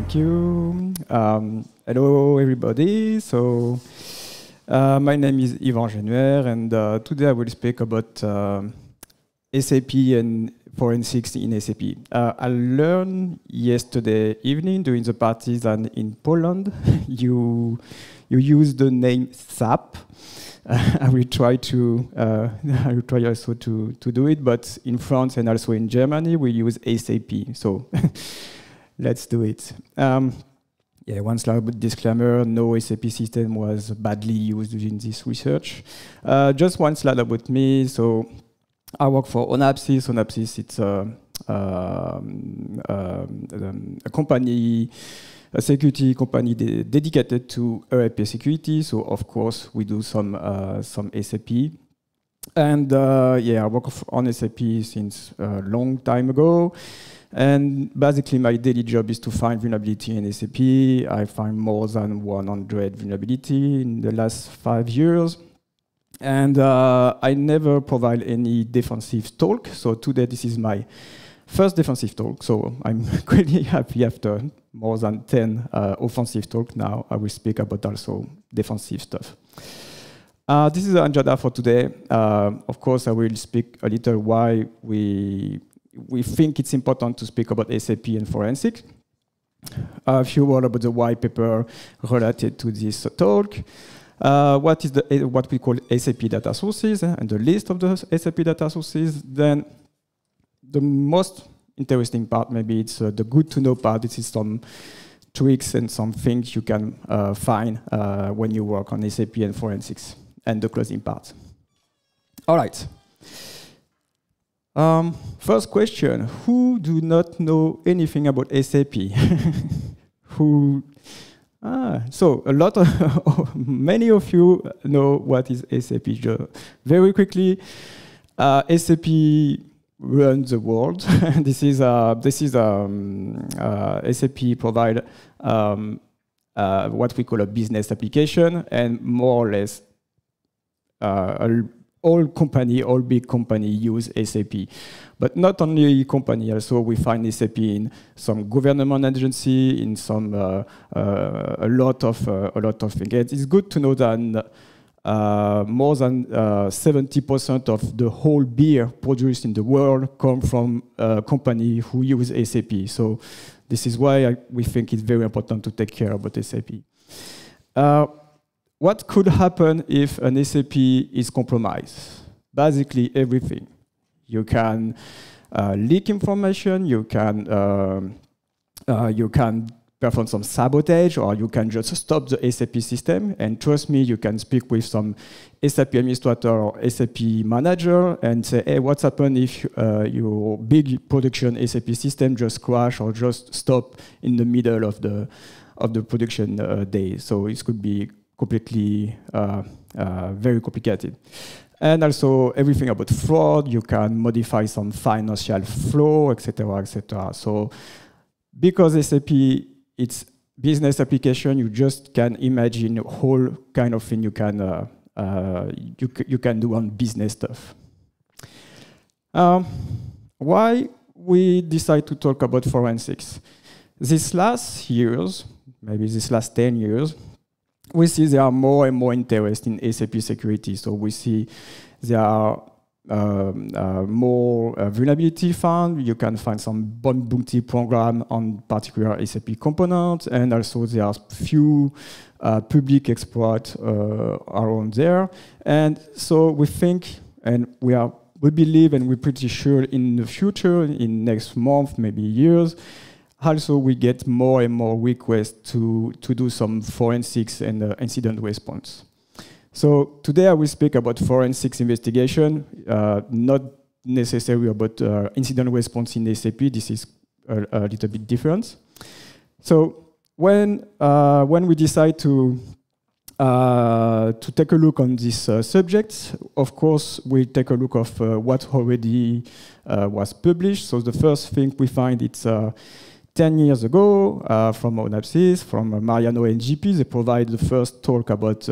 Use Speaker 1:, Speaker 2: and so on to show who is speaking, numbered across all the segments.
Speaker 1: Thank you. Hello, everybody. So, my name is Yvan Genuer, and today I will speak about SAP and forensics in SAP. I learned yesterday evening during the parties and in Poland, you use the name SAP. I will try also to do it, but in France and also in Germany we use SAP. So let's do it. Yeah, one slide disclaimer: no SAP system was badly used in this research. Just one slide about me. So I work for Onapsis. Onapsis, it's a company, a security company dedicated to ERP security. So of course we do some SAP, and yeah, I work on SAP since a long time ago. And basically my daily job is to find vulnerability in SAP. I find more than 100 vulnerability in the last 5 years. And I never provide any defensive talk. So today this is my first defensive talk. So I'm really happy after more than 10 offensive talks. Now I will speak about also defensive stuff. This is the agenda for today. Of course, I will speak a little why we think it's important to speak about SAP and forensics. A few words about the white paper related to this talk. What we call SAP data sources and the list of the SAP data sources. Then the most interesting part, maybe it's the good to know part. This is some tricks and some things you can find when you work on SAP and forensics, and the closing part. All right. First question: who do not know anything about SAP? Who? So a lot of many of you know what is SAP. Very quickly, SAP runs the world. This is SAP provide what we call a business application, and more or less all big company use SAP, but not only company. Also, we find SAP in some government agency, in some a lot of things. It's good to know that more than 70% of the whole beer produced in the world come from a company who use SAP. So this is why we think it's very important to take care about SAP. What could happen if an SAP is compromised? Basically everything. You can leak information, you can perform some sabotage, or you can just stop the SAP system. And trust me, you can speak with some SAP administrator or SAP manager and say, hey, what's happened if your big production SAP system just crash or just stop in the middle of the production day? So it could be completely very complicated. And also everything about fraud, you can modify some financial flow, etc., etc. So because SAP, it's business application, you just can imagine a whole kind of thing you can do on business stuff. Why we decide to talk about forensics? These last years, maybe this last 10 years, we see there are more and more interest in SAP security. So we see there are more vulnerability found. You can find some bounty program on particular SAP components, and also there are few public exploits around there. And so we think, and we believe, and we're pretty sure in the future, in next month, maybe years, also we get more and more requests to do some forensics and incident response. So today I will speak about forensics investigation, not necessarily about incident response in SAP. This is a little bit different. So when we decide to take a look on this subject, of course we take a look of what already was published. So the first thing we find, it's 10 years ago, from Onapsis, from Mariano and GP, they provide the first talk about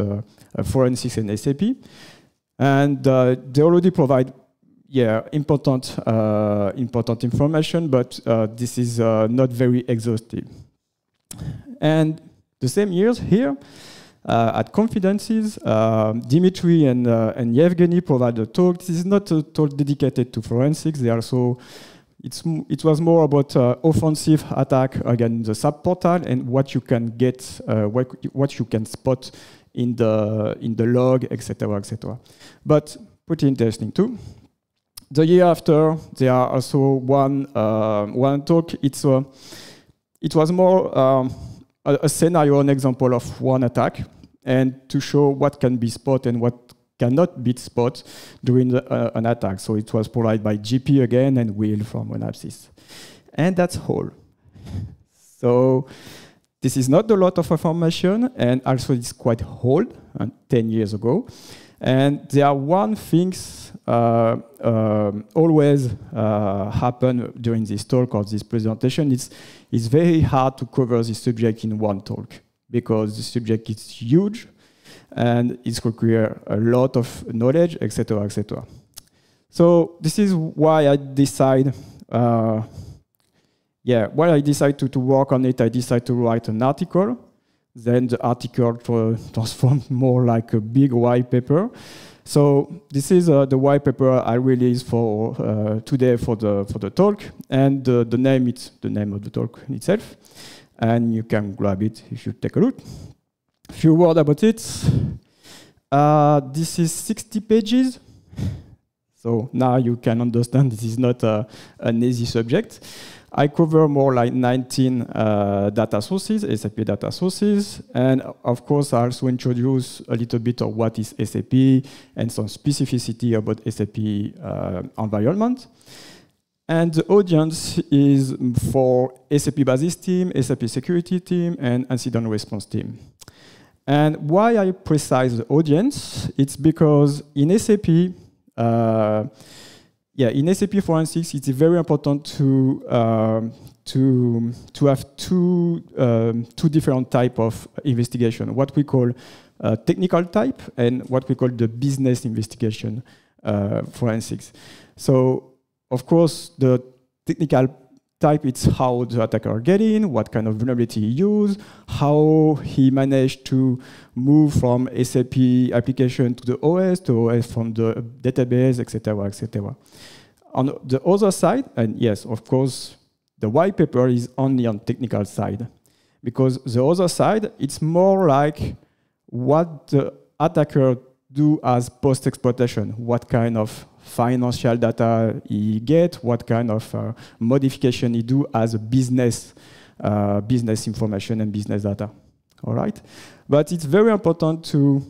Speaker 1: forensics and SAP. And they already provide important information, but this is not very exhaustive. And the same years here, at Confidences, Dimitri and Yevgeny provide a talk. This is not a talk dedicated to forensics. They also, it was more about offensive attack against the SAP portal and what you can get, what you can spot in the log, etc., etc. But pretty interesting too. The year after, there are also one talk. It was more a scenario, an example of one attack, and to show what can be spotted and what cannot be spotted during an attack. So it was provided by GP again and Will from Synapsis. And that's all. So this is not a lot of information, and also it's quite old, 10 years ago. And there are one things always happen during this talk or this presentation. It's very hard to cover this subject in one talk because the subject is huge and it requires a lot of knowledge, etc., etc. So this is why I decide. When I decide to work on it, I decide to write an article. Then the article transformed more like a big white paper. So this is the white paper I released for today for the talk, and the name it's the name of the talk itself, and you can grab it if you take a look. A few words about it. This is 60 pages. So now you can understand this is not an easy subject. I cover more like 19 data sources, SAP data sources, and of course I also introduce a little bit of what is SAP and some specificity about SAP environment. And the audience is for SAP Basis team, SAP security team, and incident response team. And why I precise the audience? It's because in SAP, in SAP Forensics, it's very important to have two different types of investigation. What we call technical type and what we call the business investigation forensics. So, of course, the technical type, it's how the attacker get in, what kind of vulnerability he used, how he managed to move from SAP application to the OS, to OS from the database, etc., etc. On the other side, and yes, of course, the white paper is only on technical side, because the other side, it's more like what the attacker do as post-exploitation, what kind of financial data he get, what kind of modification he do as a business information and business data. All right, but it's very important to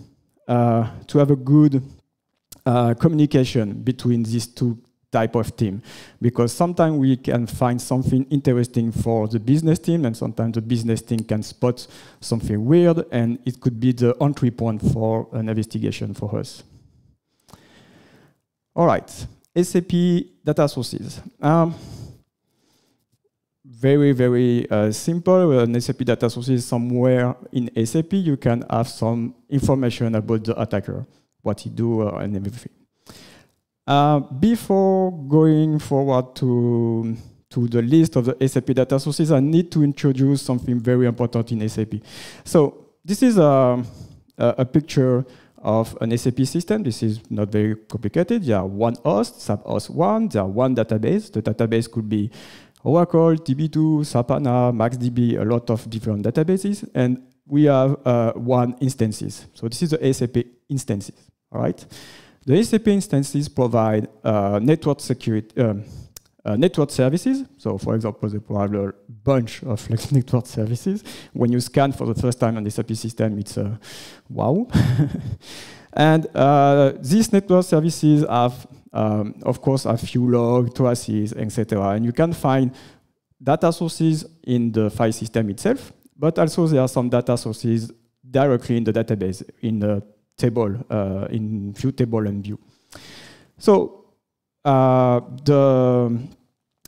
Speaker 1: have a good communication between these two type of team, because sometimes we can find something interesting for the business team, and sometimes the business team can spot something weird, and it could be the entry point for an investigation for us. All right, SAP data sources. Very, very simple. An SAP data source is somewhere in SAP. You can have some information about the attacker, what he do, and everything. Before going forward to the list of the SAP data sources, I need to introduce something very important in SAP. So this is a picture of an SAP system. This is not very complicated. There are one host, SAP host 1. There are one database. The database could be Oracle, DB2, SAP HANA, MaxDB, a lot of different databases. And we have one instances. So this is the SAP instances, all right? The SAP instances provide network security, network services. So, for example, they provide a bunch of network services. When you scan for the first time on the SAP system, it's wow. And these network services have, of course, a few logs, traces, etc. And you can find data sources in the file system itself, but also there are some data sources directly in the database, in the table, in view table and view. So the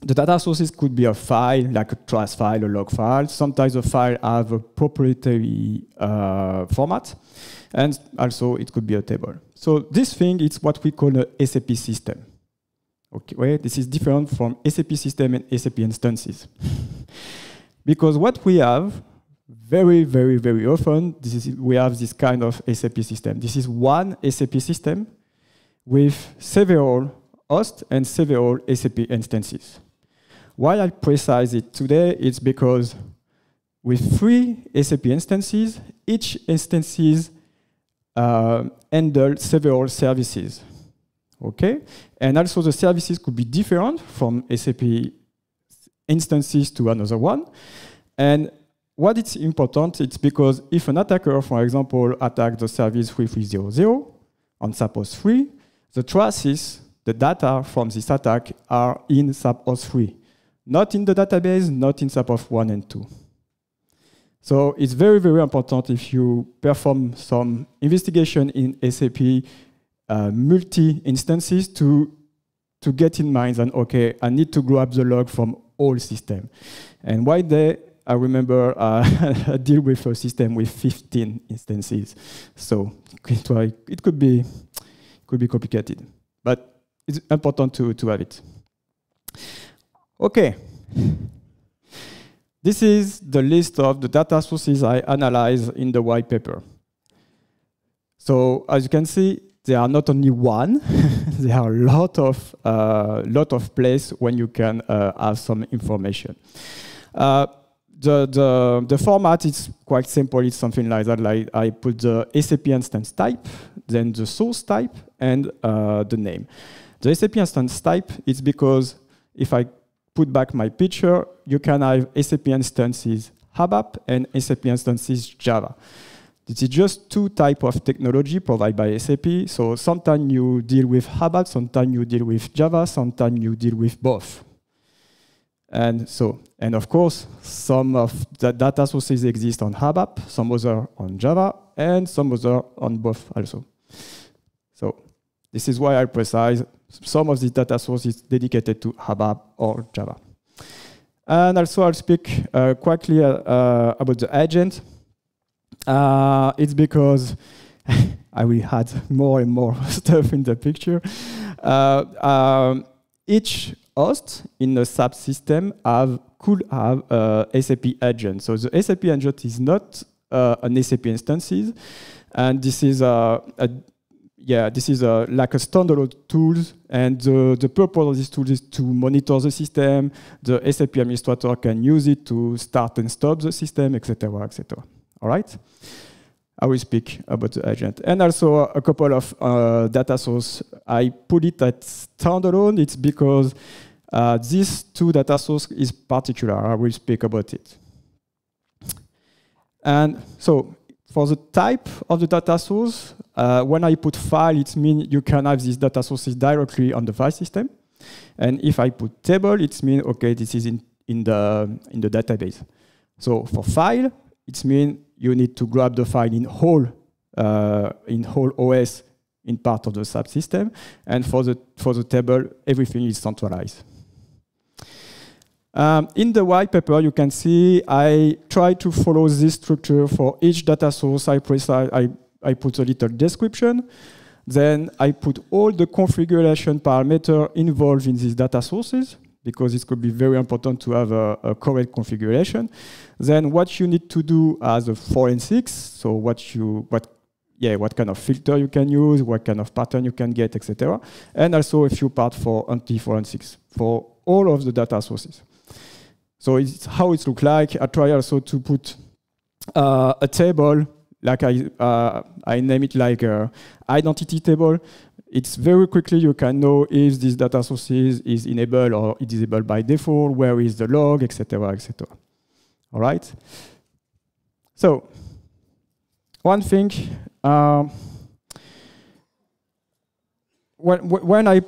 Speaker 1: data sources could be a file, like a trace file, a log file. Sometimes the file have a proprietary format, and also it could be a table. So this thing is what we call a SAP system. Okay, well, this is different from SAP system and SAP instances. Because what we have, very, very, very often, we have this kind of SAP system. This is one SAP system with several hosts and several SAP instances. Why I precise it today, it's because with 3 SAP instances, each instances handle several services. Okay? And also the services could be different from SAP instances to another one. And what is important, it's because if an attacker, for example, attacks the service 3300 on SAP host 3, the traces, the data from this attack are in SAP host 3, not in the database, not in SAP host 1 and 2. So it's very, very important if you perform some investigation in SAP multi-instances to get in mind that, okay, I need to grab the log from all systems. And why I remember I deal with a system with 15 instances. So it could be complicated, but it's important to have it. Okay. This is the list of the data sources I analyze in the white paper. So as you can see, there are not only one, there are a lot of places when you can have some information. The format is quite simple. It's something like that. Like I put the SAP instance type, then the source type, and the name. The SAP instance type is because if I put back my picture, you can have SAP instances ABAP and SAP instances Java. This is just 2 types of technology provided by SAP. So sometimes you deal with ABAP, sometimes you deal with Java, sometimes you deal with both. And of course, some of the data sources exist on ABAP, some other on Java, and some other on both also. So this is why I precise some of these data sources dedicated to ABAP or Java. And also I'll speak quickly about the agent. It's because I will add more and more stuff in the picture. Each host in the SAP system could have a SAP agent. So the SAP agent is not an SAP instances, and this is like a standalone tool, and the purpose of this tool is to monitor the system. The SAP administrator can use it to start and stop the system, etc., etc. All right? I will speak about the agent. And also a couple of data sources. I put it at standalone. It's because these 2 data sources is particular. I will speak about it. And so for the type of the data source, when I put file, it means you can have these data sources directly on the file system. And if I put table, it means, okay, this is in the database. So for file, it means you need to grab the file in whole OS in part of the SAP system. And for the table, everything is centralized. In the white paper, you can see I try to follow this structure for each data source. I put a little description. Then I put all the configuration parameters involved in these data sources, because it could be very important to have a correct configuration. Then what you need to do as a forensics, so what kind of filter you can use, what kind of pattern you can get, etc. And also a few parts for anti-forensics for all of the data sources. So it's how it looks like. I try also to put a table, like I name it like identity table. It's very quickly you can know if this data source is enabled or it is disabled by default, where is the log, etc., etc. All right. So one thing, when I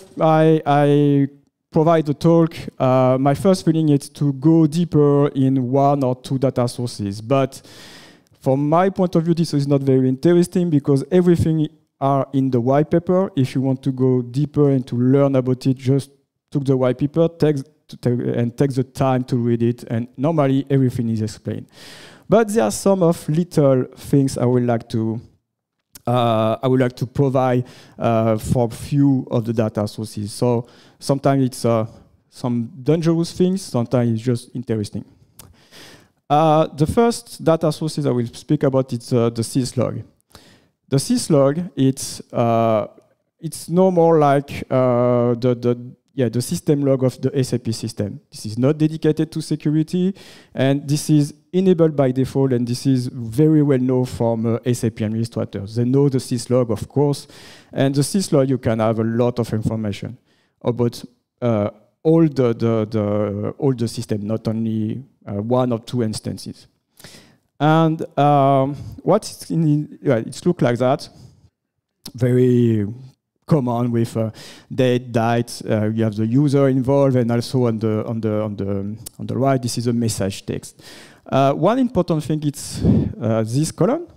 Speaker 1: provide the talk, my first feeling is to go deeper in 1 or 2 data sources. But from my point of view, this is not very interesting because everything are in the white paper. If you want to go deeper and to learn about it, just take the white paper take the time to read it, and normally everything is explained. But there are some of little things I would like to provide for few of the data sources. So sometimes it's some dangerous things, sometimes it's just interesting. The first data sources I will speak about is the syslog. The syslog, it's no more like the system log of the SAP system. This is not dedicated to security, and this is enabled by default, and this is very well known from SAP administrators. They know the syslog, of course, and the syslog you can have a lot of information about all the system, not only one or two instances. And it looks like that, very common with date, you have the user involved, and also on the right, this is a message text. One important thing is this column.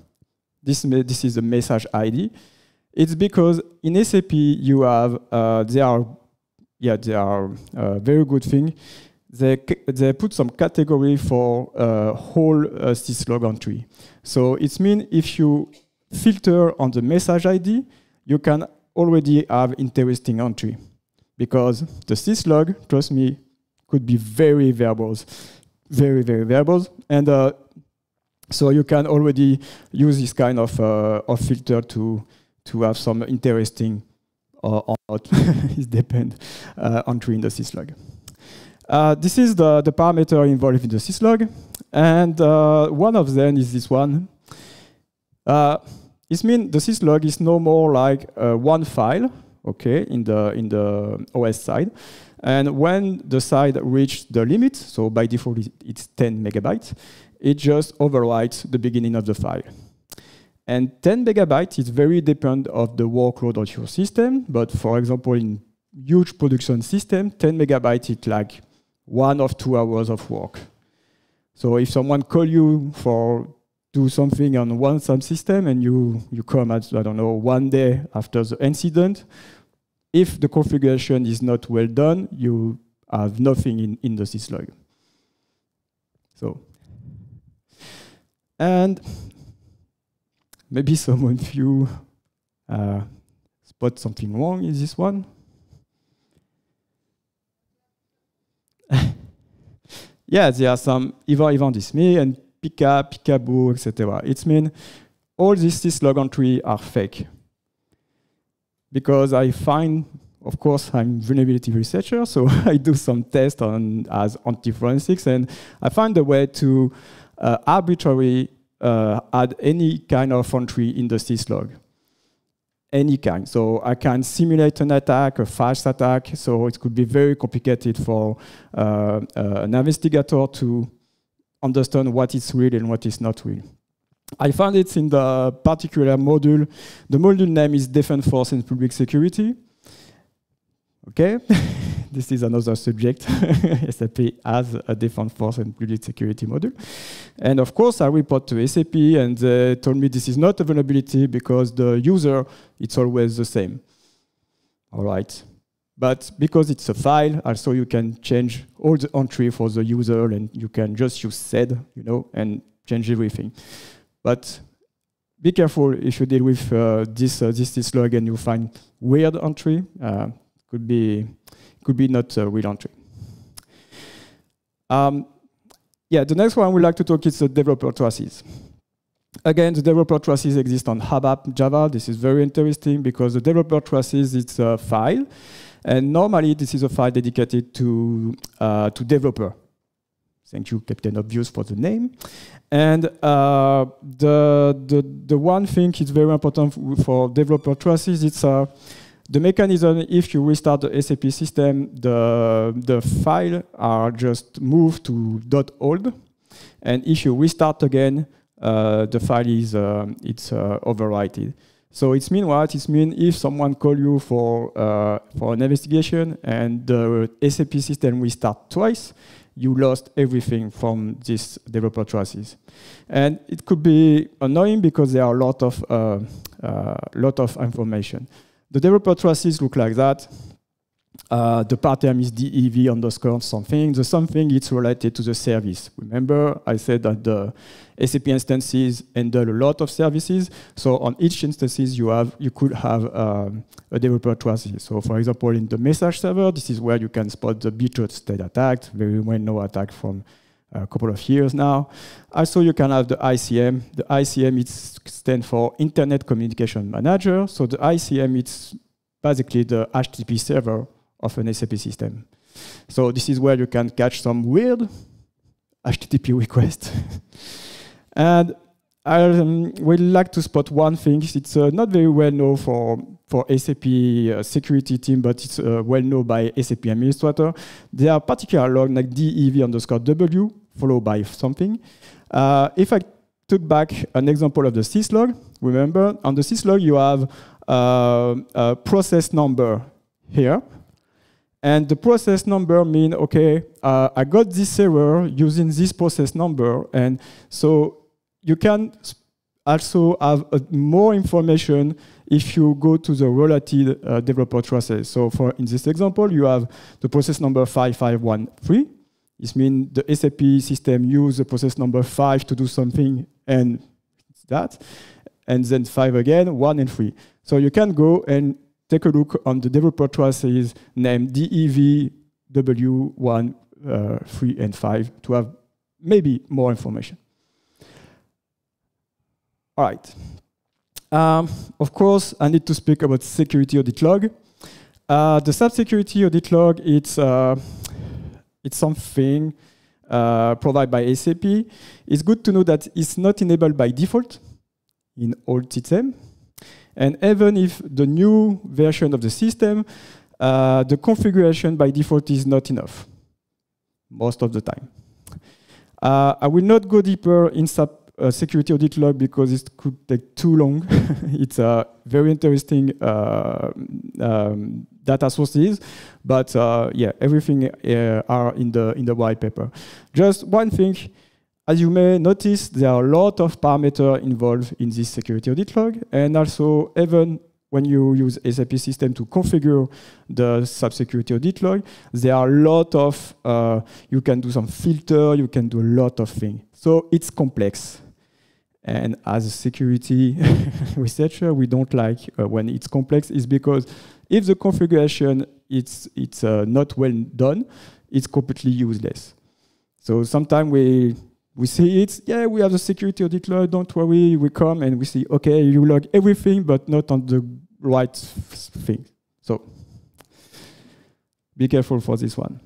Speaker 1: This is a message ID. It's because in SAP you have they are very good thing. They put some category for whole syslog entry. So it means if you filter on the message ID, you can already have interesting entry, because the syslog, trust me, could be very verbose, very verbose, and so you can already use this kind of filter to have some interesting or not, it depends, entry in the syslog. This is the parameter involved in the syslog, and one of them is this one. This means the syslog is no more like one file, okay, in the OS side. And when the side reaches the limit, so by default it's 10 megabytes, it just overwrites the beginning of the file. And 10 megabytes is very dependent of the workload of your system. But for example, in huge production system, 10 megabytes is like 1 or 2 hours of work. So if someone calls you for do something on one subsystem and you come at, I don't know, 1 day after the incident, if the configuration is not well done, you have nothing in the syslog. So, and maybe some of you spot something wrong in this one. Yeah, there are some Yvan this me and Pika, Peekaboo, etc. It means all these syslog entries are fake. Because I find, of course, I'm a vulnerability researcher, so I do some tests as anti-forensics, and I find a way to arbitrarily add any kind of entry in the syslog. Any kind. So I can simulate an attack, a fast attack, so it could be very complicated for an investigator to understand what is real and what is not real. I found it in the particular module. The module name is Defense Force and Public Security. Okay, this is another subject. SAP has a Defense Force and Public Security module. And of course, I report to SAP, and they told me this is not a vulnerability because the user, it's always the same. All right. But because it's a file, also you can change all the entry for the user, and you can just use sed, and change everything. But be careful if you deal with this syslog and you find weird entry. Could be not a real entry. The next one we'd like to talk is the developer traces. Again, the developer traces exist on ABAP Java. This is very interesting because the developer traces, it's a file. And normally, this is a file dedicated to developer. Thank you, Captain Obvious, for the name. And the one thing is very important for developer traces. It's the mechanism. If you restart the SAP system, the file are just moved to .old, and if you restart again, the file is overwritten. So it means what? It means if someone calls you for an investigation and the SAP system restart twice, you lost everything from this developer traces. And it could be annoying because there are a lot of information. The developer traces look like that. The part term is dev underscore something. The something is related to the service. Remember, I said that the SAP instances handle a lot of services. So on each instances, you could have a developer traces. So for example, in the message server, this is where you can spot the betrayed state attack, very well-known attack from a couple of years now. Also, you can have the ICM. The ICM stands for Internet Communication Manager. So the ICM, it's basically the HTTP server of an SAP system. So this is where you can catch some weird HTTP requests. And I would like to spot one thing. It's not very well known for SAP security team, but it's well known by SAP administrator. There are particular logs like dev_w followed by something. If I took back an example of the syslog, remember on the syslog you have a process number here. And the process number means, okay, I got this error using this process number. And so you can also have more information if you go to the related developer traces. So in this example, you have the process number 5513. This means the SAP system used the process number 5 to do something, and it's that. And then 5 again, 1 and 3. So you can go and take a look on the developer traces named DEV-W1, 3, and 5 to have maybe more information. All right. Of course, I need to speak about security audit log. The SAP security audit log, it's something provided by SAP. It's good to know that it's not enabled by default in all systems. And even if the new version of the system, the configuration by default is not enough, most of the time. I will not go deeper in SAP security audit log because it could take too long. It's a very interesting data sources, but yeah, everything are in the white paper. Just one thing. As you may notice, there are a lot of parameters involved in this security audit log, and also even when you use SAP system to configure the SAP security audit log, there are a lot of, you can do some filter, you can do a lot of things. So it's complex. And as a security researcher, we don't like when it's complex, is because if the configuration it's not well done, it's completely useless. So sometimes we see it, yeah, we have the security audit log, don't worry, we come and we see, okay, you log everything, but not on the right thing. So be careful for this one.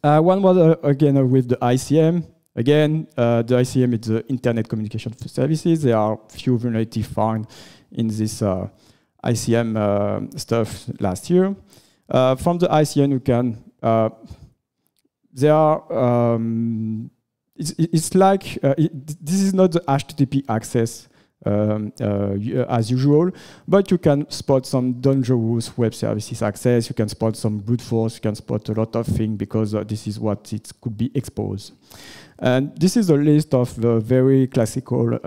Speaker 1: One more, again, with the ICM. Again, the ICM is the Internet Communication Services. There are few vulnerabilities found in this ICM stuff last year. From the ICM, you can, there are, it's like, this is not the HTTP access as usual, but you can spot some dangerous web services access, you can spot some brute force, you can spot a lot of things because this is what it could be exposed. And this is a list of the very classical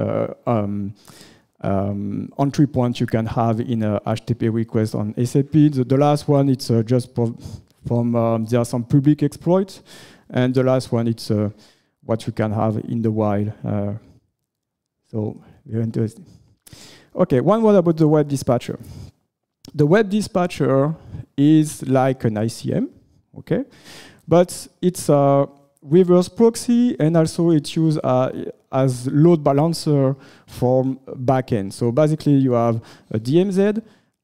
Speaker 1: entry points you can have in a HTTP request on SAP. The last one, it's just from, there are some public exploits, and the last one, it's what you can have in the wild. So very interesting. Okay, one word about the web dispatcher. The web dispatcher is like an ICM, okay? But it's a reverse proxy, and also it's used as load balancer from backend. So basically you have a DMZ,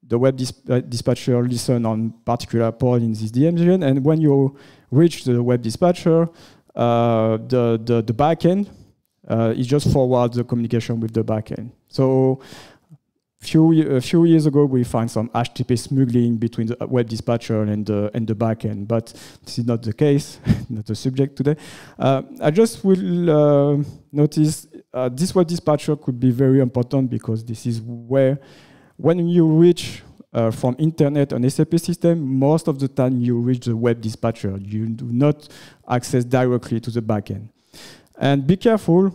Speaker 1: the web dispatcher listens on particular port in this DMZ, and when you reach the web dispatcher, the backend is just forward the communication with the backend. So a few years ago, we found some HTTP smuggling between the web dispatcher and the backend, but this is not the case, not the subject today. I just will notice this web dispatcher could be very important because this is where, when you reach from internet an SAP system, most of the time you reach the web dispatcher. You do not access directly to the backend. And be careful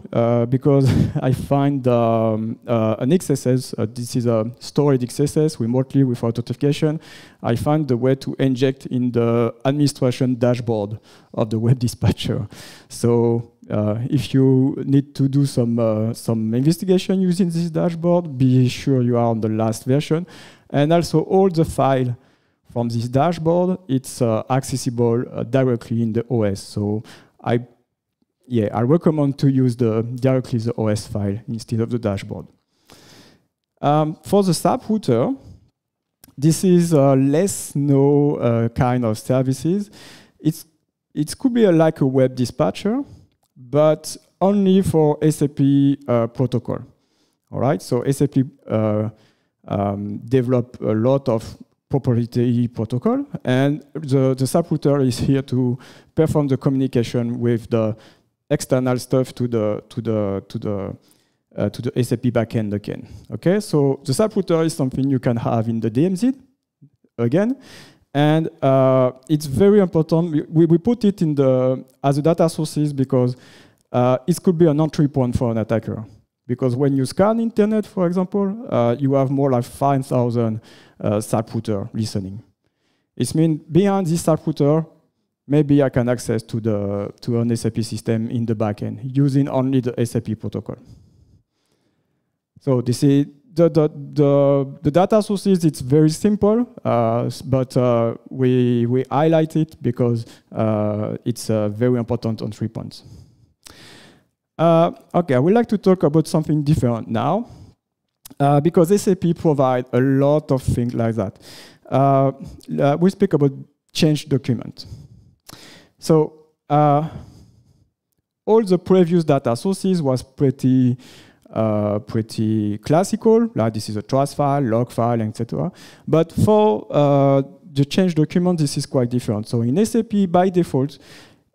Speaker 1: because I find an XSS, this is a storage XSS remotely without authentication. I found the way to inject in the administration dashboard of the web dispatcher. So if you need to do some investigation using this dashboard, be sure you are on the last version. And also all the file from this dashboard, it's accessible directly in the OS. So I yeah, I recommend to use directly the OS file instead of the dashboard. For the SAP router, this is less known kind of services. It could be like a web dispatcher, but only for SAP protocol. All right, so SAP develop a lot of proprietary protocol, and the SAP router is here to perform the communication with the external stuff to the SAP backend again. Okay, so the SAP router is something you can have in the DMZ again, and it's very important. We put it in as a data sources because it could be an entry point for an attacker. Because when you scan internet, for example, you have more like 5,000 SAP router listening. It means behind this SAP router, maybe I can access to an SAP system in the backend using only the SAP protocol. So this is the data sources. It's very simple, but we highlight it because it's very important on 3 points. Okay, I would like to talk about something different now, because SAP provide a lot of things like that. We speak about change document. So all the previous data sources was pretty classical, like this is a trace file, log file, etc. But for the change document, this is quite different. So in SAP, by default,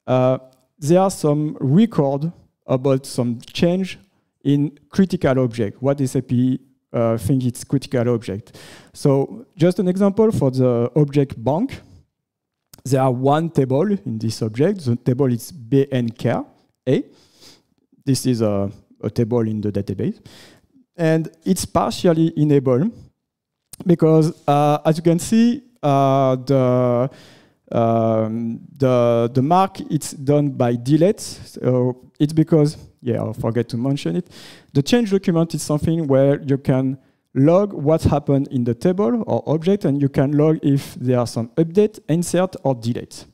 Speaker 1: there are some record about some change in critical object, what SAP think it's critical object. So just an example for the object bank, there are one table in this object. The table is BNK A. This is a table in the database. And it's partially enabled because, as you can see, the mark it's done by delete. So it's because, yeah, I forget to mention it. The change document is something where you can log what happened in the table or object, and you can log if there are some update, insert, or delete.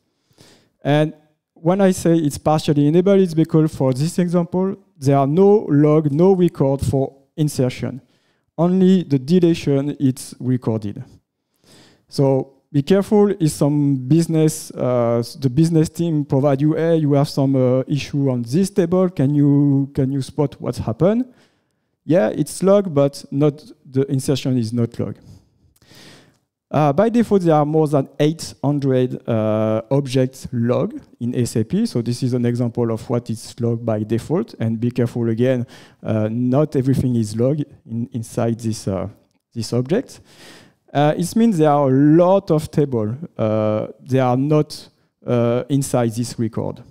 Speaker 1: And when I say it's partially enabled, it's because for this example, there are no log, no record for insertion. Only the deletion is recorded. So be careful if some business, the business team provide you, hey, you have some issue on this table. Can you spot what's happened? Yeah, it's log, but not the insertion is not log. By default, there are more than 800 objects log in SAP. So this is an example of what is logged by default. And be careful again, not everything is logged inside this object. It means there are a lot of tables. They are not inside this record.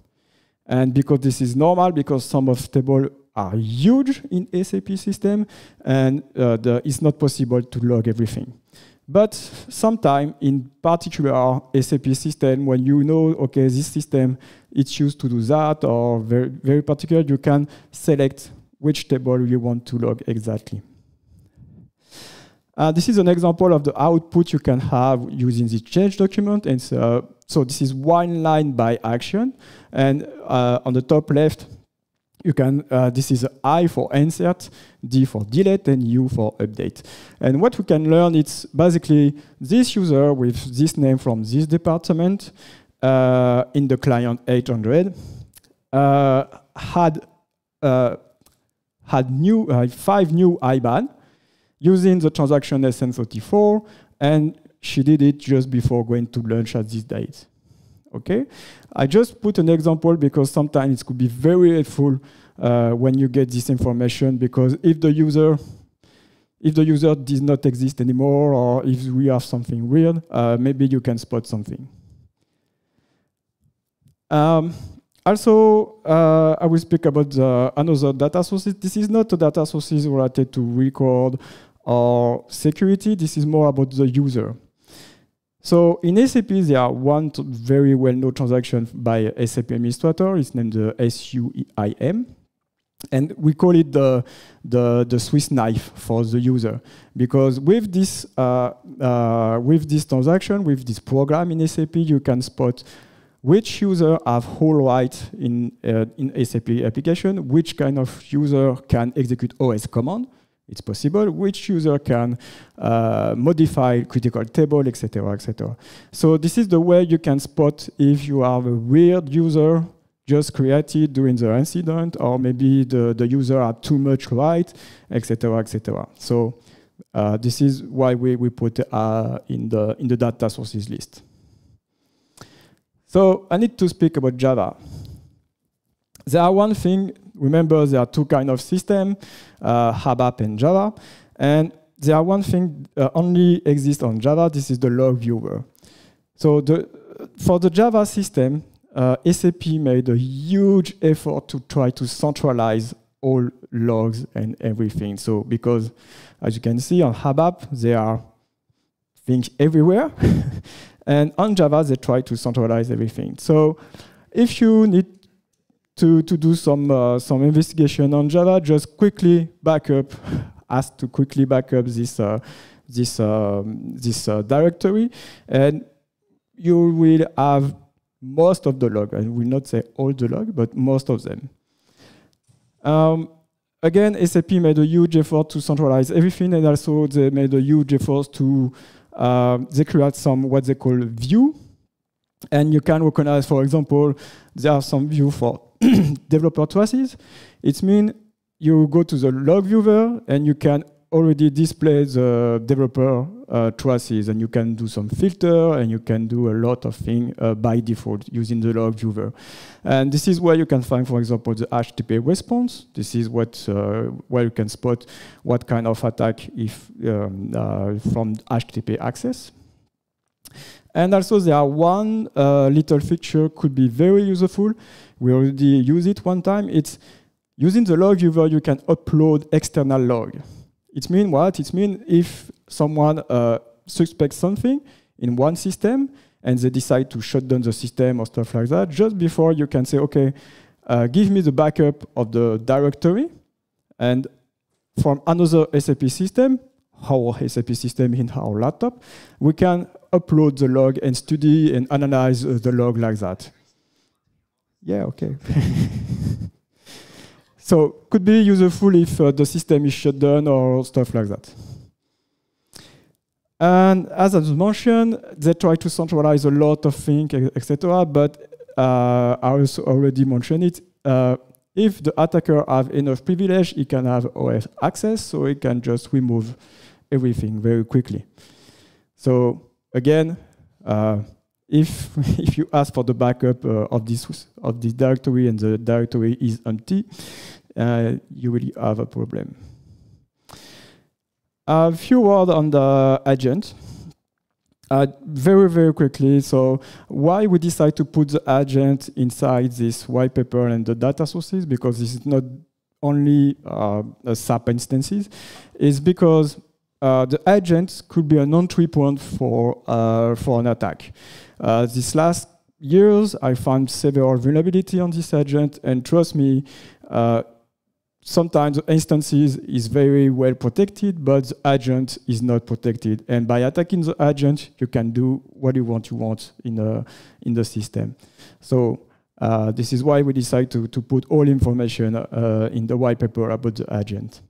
Speaker 1: And because this is normal, because some of tables are huge in SAP system, and it's not possible to log everything. But sometimes, in particular SAP system, when you know, okay, this system, it's used to do that, or very, very particular, you can select which table you want to log exactly. This is an example of the output you can have using this change document. And so this is one line by action. And on the top left, you can, this is I for insert, D for delete, and U for update. And what we can learn, it's basically this user with this name from this department in the client 800 had 5 new IBAN using the transaction SN34, and she did it just before going to lunch at this date. Okay, I just put an example because sometimes it could be very helpful when you get this information, because if the user does not exist anymore, or if we have something weird, maybe you can spot something. Also, I will speak about another data sources. This is not a data sources related to record or security. This is more about the user. So in SAP, there are one very well-known transaction by SAP administrator. It's named the SUIM. And we call it the Swiss knife for the user. Because with this transaction, with this program in SAP, you can spot which user have whole right in SAP application, which kind of user can execute OS command, it's possible, which user can modify critical table, etc., etc. So this is the way you can spot if you have a weird user just created during the incident, or maybe the user had too much right, etc., etc. So this is why we put in the data sources list. So I need to speak about Java. There are one thing, remember there are two kinds of systems, ABAP and Java. And there are one thing only exists on Java, this is the log viewer. So for the Java system, SAP made a huge effort to try to centralize all logs and everything. So because, as you can see on ABAP, there are things everywhere. And on Java, they try to centralize everything. So if you need to do some investigation on Java, just quickly backup, ask to quickly backup this directory, and you will have most of the log. I will not say all the log, but most of them. Again, SAP made a huge effort to centralize everything, and also they made a huge effort to they create some what they call view, and you can recognize, for example, there are some view for developer traces. It means you go to the log viewer and you can already display the developer traces, and you can do some filter, and you can do a lot of things by default using the log viewer. And this is where you can find, for example, the HTTP response. This is what where you can spot what kind of attack if from HTTP access. And also there are one little feature could be very useful. We already used it one time. It's using the log viewer, you can upload external log. It means what? It means if someone suspects something in one system and they decide to shut down the system or stuff like that, just before you can say, okay, give me the backup of the directory, and from another SAP system, our SAP system in our laptop, we can upload the log and study and analyze the log like that. Yeah, okay. So could be useful if the system is shut down or stuff like that. And as I mentioned, they try to centralize a lot of things, etc. But I also already mentioned it. If the attacker have enough privilege, he can have OS access, so he can just remove everything very quickly. So again, if you ask for the backup of this directory and the directory is empty, you will have a problem. A few words on the agent. Very, very quickly. So why we decide to put the agent inside this whitepaper and the data sources, because this is not only SAP instances, is because the agent could be an entry point for an attack. These last years, I found several vulnerabilities on this agent, and trust me, sometimes the instances is very well protected, but the agent is not protected. And by attacking the agent, you can do what you want in the system. So this is why we decide to put all information in the white paper about the agent.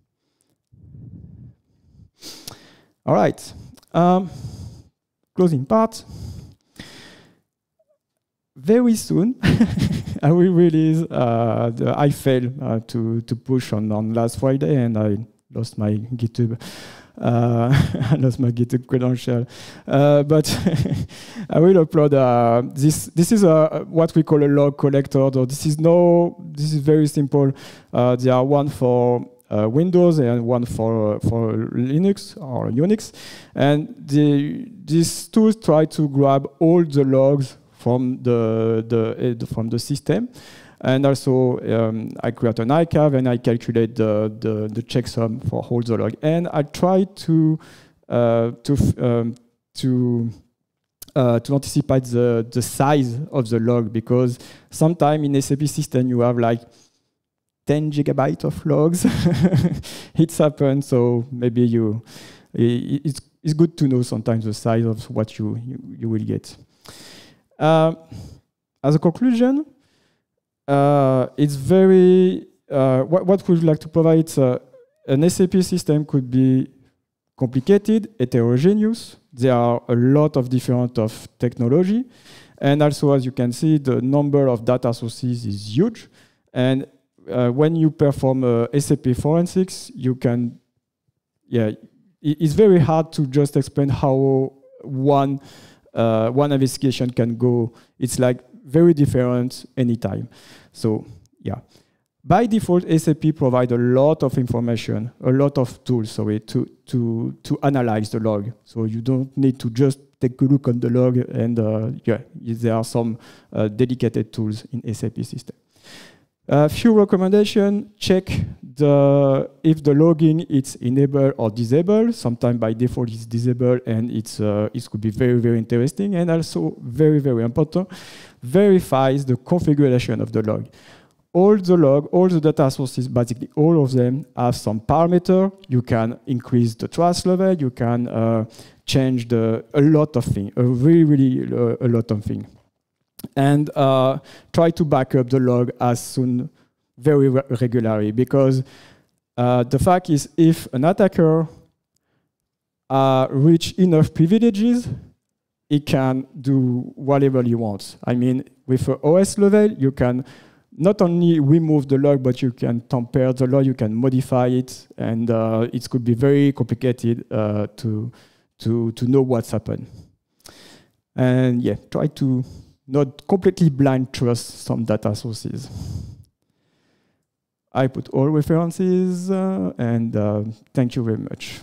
Speaker 1: All right, closing part. Very soon, I will release I failed to push on last Friday, and I lost my GitHub. I lost my GitHub credential, but I will upload this is what we call a log collector. This is very simple. There are one for Windows and one for Linux or Unix, and these tools try to grab all the logs from the system, and also I create an ICAV and I calculate the checksum for all the log, and I try to anticipate the size of the log, because sometimes in SAP system you have like 10 gigabytes of logs. It's happened, so maybe it's good to know sometimes the size of what you will get. as a conclusion, it's very, what we'd like to provide, an SAP system could be complicated, heterogeneous. There are a lot of different technology. And also, as you can see, the number of data sources is huge. And when you perform SAP forensics, you can, it's very hard to just explain how one investigation can go. It's like very different anytime. So yeah, by default, SAP provides a lot of information, a lot of tools, to analyze the log. So you don't need to just take a look on the log, and there are some dedicated tools in SAP system. A few recommendations: check if the logging is enabled or disabled. Sometimes by default it's disabled, and it could be very, very interesting. And also very, very important, verifies the configuration of the log. All the data sources, basically all of them have some parameter. You can increase the trust level. You can change a lot of things, a lot of things. And try to back up the log very regularly, because the fact is, if an attacker reach enough privileges, he can do whatever he wants. I mean, with an OS level, you can not only remove the log, but you can tamper the log, you can modify it, and it could be very complicated to know what's happened. And yeah, try to not completely blind trust some data sources. I put all references, and thank you very much.